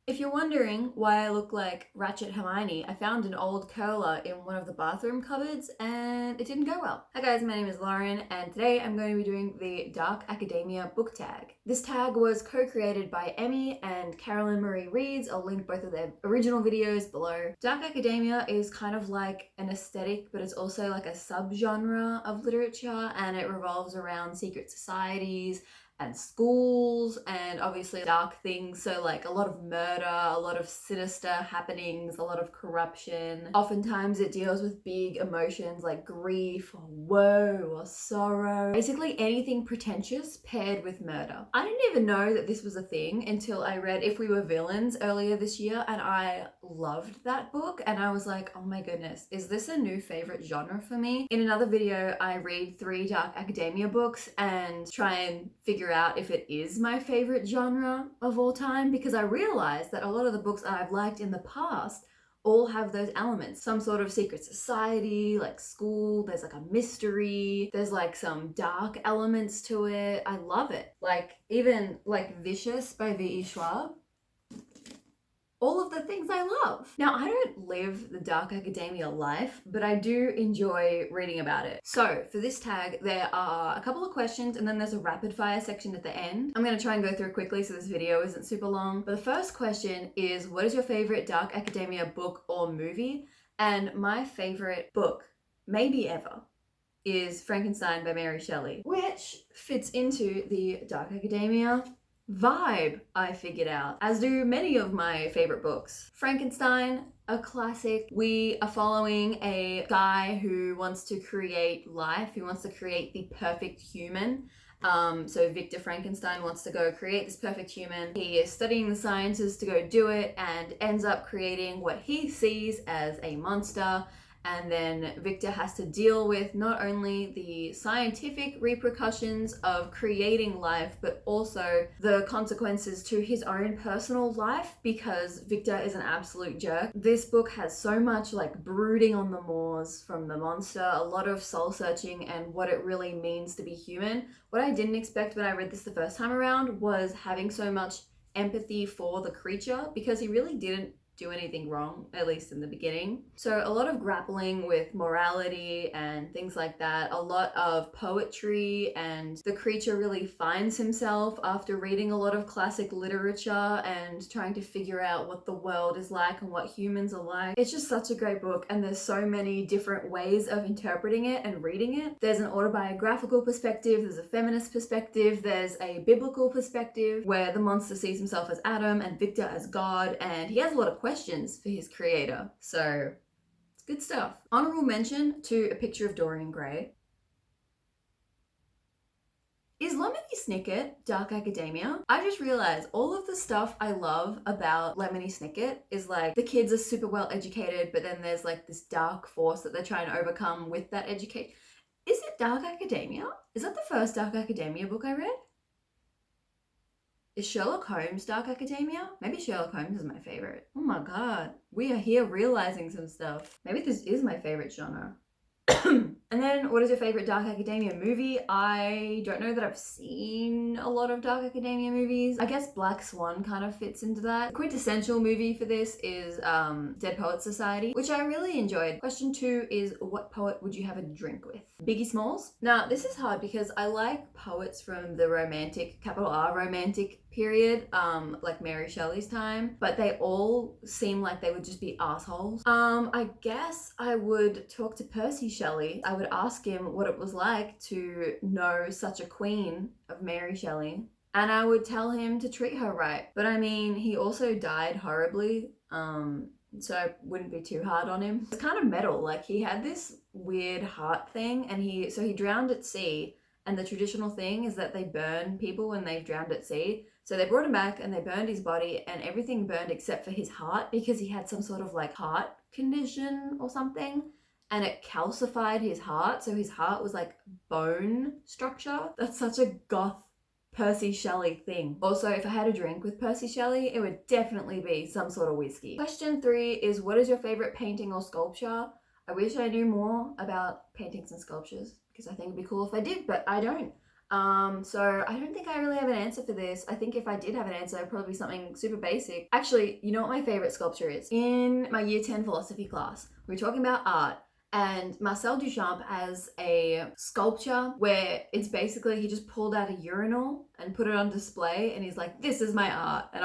If you're wondering why I look like Ratchet Hermione, I found an old curler in one of the bathroom cupboards and it didn't go well. Hi guys, my name is Lauren and today I'm going to be doing the Dark Academia book tag. This tag was co-created by Emmy and Carolyn Marie Reeds. I'll link both of their original videos below. Dark Academia is kind of like an aesthetic, but it's also like a subgenre of literature, and it revolves around secret societies and schools and obviously dark things, so like a lot of murder, a lot of sinister happenings, a lot of corruption. Oftentimes it deals with big emotions like grief or woe or sorrow, basically anything pretentious paired with murder. I didn't even know that this was a thing until I read If We Were Villains earlier this year, and I loved that book and I was like, oh my goodness, is this a new favorite genre for me? In another video I read 3 Dark Academia books and try and figure out if it is my favorite genre of all time, because I realized that a lot of the books I've liked in the past all have those elements. Some sort of secret society, like school, there's like a mystery, there's like some dark elements to it. I love it. Like even like Vicious by V.E. Schwab. All of the things I love. Now, I don't live the Dark Academia life, but I do enjoy reading about it. So for this tag, there are a couple of questions and then there's a rapid fire section at the end. I'm gonna try and go through quickly so this video isn't super long. But the first question is, what is your favorite Dark Academia book or movie? And my favorite book, maybe ever, is Frankenstein by Mary Shelley, which fits into the Dark Academia vibe, I figured out, as do many of my favorite books. Frankenstein, a classic. We are following a guy who wants to create life, who wants to create the perfect human. So Victor Frankenstein wants to go create this perfect human. He is studying the sciences to go do it and ends up creating what he sees as a monster. And then Victor has to deal with not only the scientific repercussions of creating life, but also the consequences to his own personal life, because Victor is an absolute jerk. This book has so much like brooding on the moors from the monster, a lot of soul searching and what it really means to be human. What I didn't expect when I read this the first time around was having so much empathy for the creature, because he really didn't do anything wrong, at least in the beginning. So a lot of grappling with morality and things like that, a lot of poetry, and the creature really finds himself after reading a lot of classic literature and trying to figure out what the world is like and what humans are like. It's just such a great book, and there's so many different ways of interpreting it and reading it. There's an autobiographical perspective, there's a feminist perspective, there's a biblical perspective where the monster sees himself as Adam and Victor as God, and he has a lot of questions for his creator. So it's good stuff. Honorable mention to A Picture of Dorian Gray. Is Lemony Snicket Dark Academia? I just realized all of the stuff I love about Lemony Snicket is like the kids are super well educated, but then there's like this dark force that they're trying to overcome with that education. Is it Dark Academia? Is that the first Dark Academia book I read? Is Sherlock Holmes Dark Academia? Maybe Sherlock Holmes is my favorite. Oh my god, we are here realizing some stuff. Maybe this is my favorite genre. And then, what is your favorite Dark Academia movie? I don't know that I've seen a lot of Dark Academia movies. I guess Black Swan kind of fits into that. The quintessential movie for this is Dead Poets Society, which I really enjoyed. Question 2 is, what poet would you have a drink with? Biggie Smalls? Now, this is hard because I like poets from the romantic, capital R romantic period, like Mary Shelley's time, but they all seem like they would just be assholes. I guess I would talk to Percy Shelley. I would ask him what it was like to know such a queen of Mary Shelley, and I would tell him to treat her right. But I mean, he also died horribly, so I wouldn't be too hard on him. It's kind of metal, like he had this weird heart thing, and he drowned at sea, and the traditional thing is that they burn people when they've drowned at sea. So they brought him back and they burned his body, and everything burned except for his heart, because he had some sort of like heart condition or something, and it calcified his heart, so his heart was like bone structure. That's such a goth Percy Shelley thing. Also, if I had a drink with Percy Shelley, it would definitely be some sort of whiskey. Question 3 is, what is your favorite painting or sculpture? I wish I knew more about paintings and sculptures, because I think it'd be cool if I did, but I don't. So I don't think I really have an answer for this. I think if I did have an answer, it'd probably be something super basic. Actually, you know what my favorite sculpture is? In my year 10 philosophy class, we were talking about art, and Marcel Duchamp has a sculpture where it's basically he just pulled out a urinal and put it on display, and he's like, "This is my art." And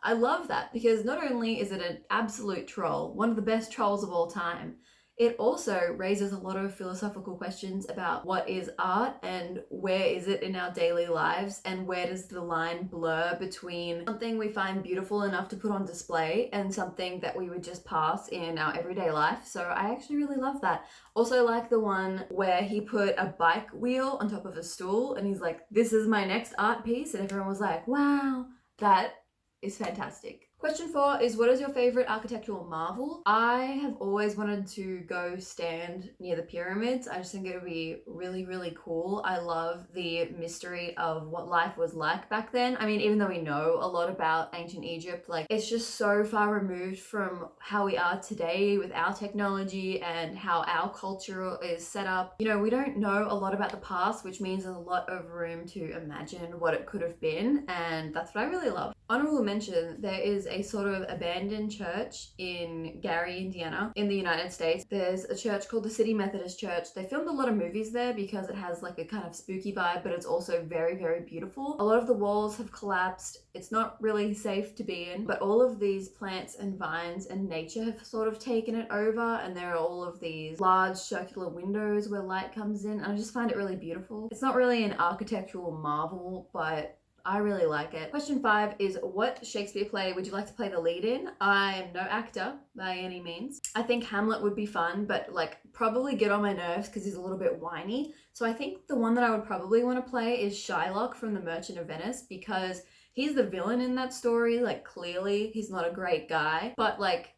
I love that, because not only is it an absolute troll, one of the best trolls of all time, it also raises a lot of philosophical questions about what is art and where is it in our daily lives, and where does the line blur between something we find beautiful enough to put on display and something that we would just pass in our everyday life. So I actually really love that. Also like the one where he put a bike wheel on top of a stool and he's like, "This is my next art piece," and everyone was like, "Wow, that is fantastic." Question 4 is, what is your favorite architectural marvel? I have always wanted to go stand near the pyramids. I just think it would be really, really cool. I love the mystery of what life was like back then. I mean, even though we know a lot about ancient Egypt, like it's just so far removed from how we are today with our technology and how our culture is set up. You know, we don't know a lot about the past, which means there's a lot of room to imagine what it could have been, and that's what I really love. Honorable mention, there is a sort of abandoned church in Gary, Indiana, in the United States. There's a church called the City Methodist Church. They filmed a lot of movies there because it has like a kind of spooky vibe, but it's also very, very beautiful. A lot of the walls have collapsed. It's not really safe to be in, but all of these plants and vines and nature have sort of taken it over, and there are all of these large circular windows where light comes in, and I just find it really beautiful. It's not really an architectural marvel, but I really like it. Question 5 is, what Shakespeare play would you like to play the lead in? I am no actor by any means. I think Hamlet would be fun, but like probably get on my nerves because he's a little bit whiny. So I think the one that I would probably want to play is Shylock from The Merchant of Venice, because he's the villain in that story. Like clearly he's not a great guy, but like,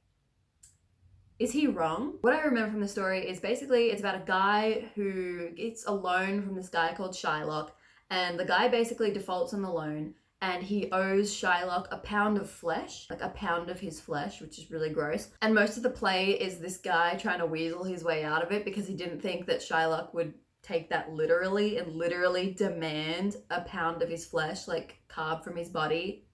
is he wrong? What I remember from the story is basically it's about a guy who gets a loan from this guy called Shylock, and the guy basically defaults on the loan, and he owes Shylock a pound of flesh, like a pound of his flesh, which is really gross. And most of the play is this guy trying to weasel his way out of it because he didn't think that Shylock would take that literally and literally demand a pound of his flesh, like carved from his body.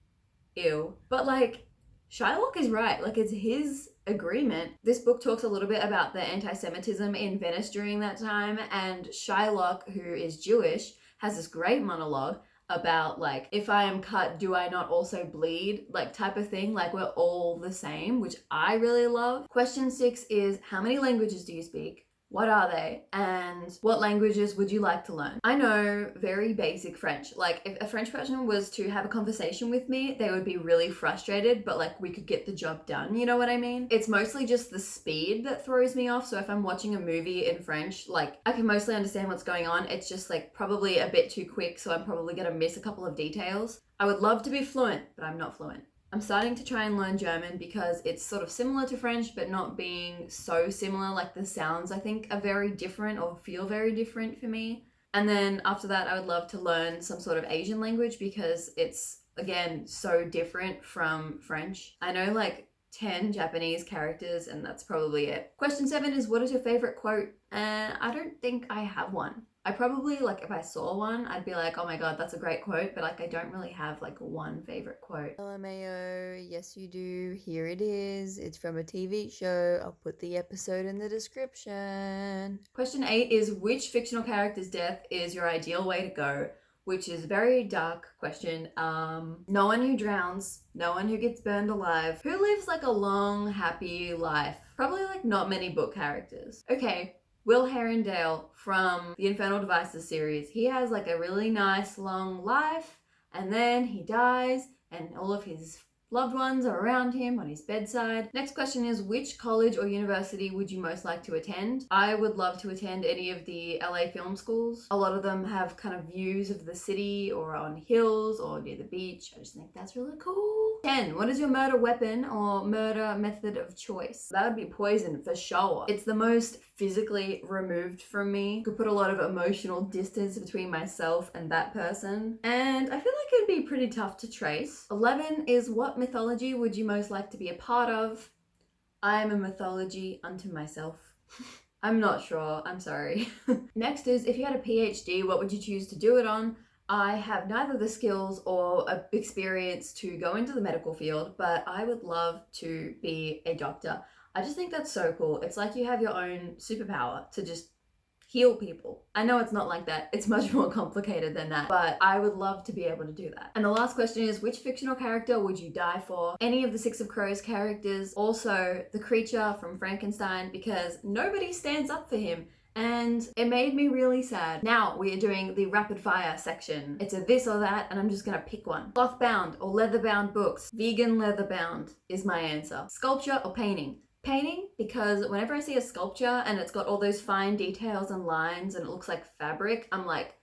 Ew. But like, Shylock is right. Like, it's his agreement. This book talks a little bit about the anti-Semitism in Venice during that time, and Shylock, who is Jewish, has this great monologue about like, if I am cut, do I not also bleed, like type of thing. Like, we're all the same, which I really love. Question 6 is, how many languages do you speak? What are they? And what languages would you like to learn? I know very basic French. Like, if a French person was to have a conversation with me, they would be really frustrated, but like we could get the job done, you know what I mean? It's mostly just the speed that throws me off. So if I'm watching a movie in French, like I can mostly understand what's going on. It's just like probably a bit too quick, so I'm probably gonna miss a couple of details. I would love to be fluent, but I'm not fluent. I'm starting to try and learn German because it's sort of similar to French, but not being so similar. Like, the sounds, I think, are very different or feel very different for me. And then after that, I would love to learn some sort of Asian language because it's, again, so different from French. I know like 10 Japanese characters, and that's probably it. Question 7 is, what is your favorite quote? I don't think I have one. I probably, like, if I saw one, I'd be like, oh my god, that's a great quote, but like I don't really have like one favorite quote. LMAO, yes you do, here it is. It's from a TV show. I'll put the episode in the description. Question 8 is, which fictional character's death is your ideal way to go? Which is a very dark question. No one who drowns, no one who gets burned alive, who lives like a long, happy life. Probably like not many book characters. Okay, Will Herondale from the Infernal Devices series. He has like a really nice long life, and then he dies, and all of his loved ones are around him on his bedside. Next question is, which college or university would you most like to attend? I would love to attend any of the LA film schools. A lot of them have kind of views of the city or on hills or near the beach. I just think that's really cool. 10. What is your murder weapon or murder method of choice? That would be poison for sure. It's the most physically removed from me. Could put a lot of emotional distance between myself and that person. And I feel like it'd be pretty tough to trace. 11 is, what mythology would you most like to be a part of? I am a mythology unto myself. I'm not sure, I'm sorry. Next is, if you had a PhD, what would you choose to do it on? I have neither the skills or experience to go into the medical field, but I would love to be a doctor. I just think that's so cool. It's like you have your own superpower to just heal people. I know it's not like that. It's much more complicated than that, but I would love to be able to do that. And the last question is, which fictional character would you die for? Any of the Six of Crows characters, also the creature from Frankenstein, because nobody stands up for him. And it made me really sad. Now we are doing the rapid fire section. It's a this or that, and I'm just gonna pick one. Cloth bound or leather bound books. Vegan leather bound is my answer. Sculpture or painting? Painting, because whenever I see a sculpture and it's got all those fine details and lines and it looks like fabric, I'm like,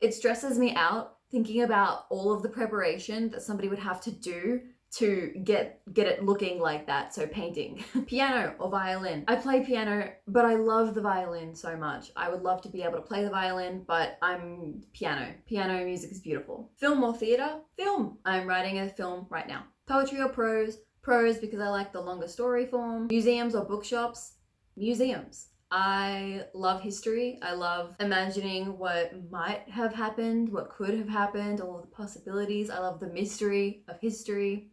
it stresses me out thinking about all of the preparation that somebody would have to do to get it looking like that. So painting. Piano or violin? I play piano, but I love the violin so much. I would love to be able to play the violin, but I'm piano. Piano music is beautiful. Film or theater? Film. I'm writing a film right now. Poetry or prose? Prose, because I like the longer story form. Museums or bookshops? Museums. I love history. I love imagining what might have happened, what could have happened, all of the possibilities. I love the mystery of history.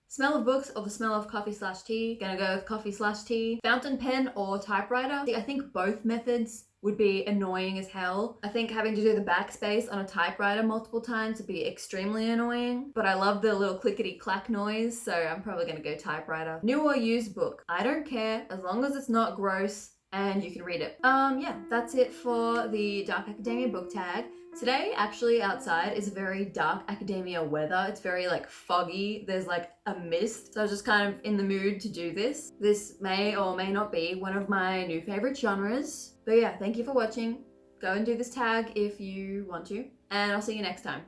Smell of books or the smell of coffee/tea? Gonna go with coffee/tea. Fountain pen or typewriter? See, I think both methods would be annoying as hell. I think having to do the backspace on a typewriter multiple times would be extremely annoying, but I love the little clickety clack noise, so I'm probably gonna go typewriter. New or used book? I don't care, as long as it's not gross and you can read it. Yeah, that's it for the Dark Academia book tag. Today, actually, outside is very dark academia weather. It's very like foggy. There's like a mist. So I was just kind of in the mood to do this. This may or may not be one of my new favorite genres. But yeah, thank you for watching. Go and do this tag if you want to. And I'll see you next time.